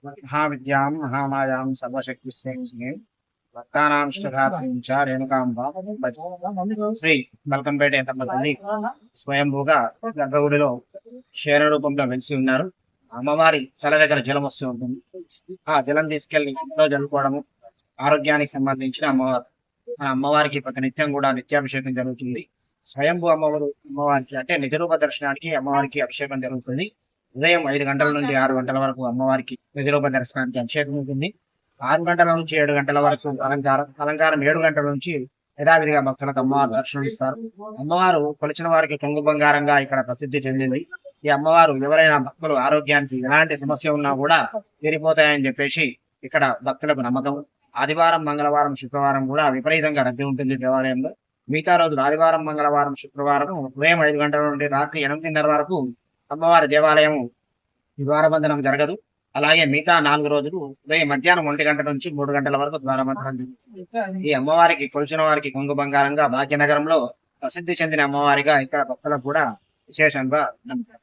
महाविद्यां महामायां सर्वशक्तिस्वरूपिणीं భక్తానాంష్టధాత్రించ రేణుకాంబ శ్రీ మల్కంపేట ఎంటమ్మ తల్లి స్వయంభూగా గర్భగుడిలో క్షీర రూపంలో వెలిసి ఉన్నారు. అమ్మవారి తల దగ్గర జలం వస్తూ ఉంటుంది. ఆ జలం తీసుకెళ్లి ఇంట్లో జరుపుకోవడము ఆరోగ్యానికి సంబంధించిన అమ్మవారు. ఆ అమ్మవారికి నిత్యం కూడా నిత్యాభిషేకం జరుగుతుంది. స్వయంభూ అమ్మవారికి అంటే నిజరూప దర్శనానికి అమ్మవారికి అభిషేకం జరుగుతుంది. ఉదయం 5 గంటల నుండి 6 గంటల వరకు అమ్మవారికి నిజరూప దర్శనానికి అభిషేకం ఉంటుంది. 6 గంటల నుంచి 7 గంటల వరకు అలంకారం 7 గంటల నుంచి యథావిధిగా భక్తులకు అమ్మవారు దర్శనమిస్తారు. అమ్మవారు కొలిచిన వారికి కొంగు బంగారంగా ఇక్కడ ప్రసిద్ధి చెందింది. ఈ అమ్మవారు ఎవరైనా భక్తులు ఆరోగ్యానికి ఎలాంటి సమస్య ఉన్నా కూడా తీరిపోతాయని చెప్పేసి ఇక్కడ భక్తులకు నమ్మకం. ఆదివారం, మంగళవారం, శుక్రవారం కూడా విపరీతంగా రద్దీ ఉంటుంది దేవాలయంలో. మిగతా రోజులు ఆదివారం, మంగళవారం, శుక్రవారం ఉదయం 5 గంటల నుండి రాత్రి 8:30 వరకు అమ్మవారి దేవాలయం ద్వారబంధనం జరగదు. అలాగే మిగతా 4 రోజులు ఉదయం మధ్యాహ్నం 1 గంట నుంచి 3 గంటల వరకు ద్వారబంధనం జరుగుతుంది. ఈ అమ్మవారికి కొలిచిన వారికి కొంగు బంగారంగా భాగ్యనగరంలో ప్రసిద్ధి చెందిన అమ్మవారిగా ఇక్కడ భక్తులకు కూడా విశేషంగా నమ్ముతారు.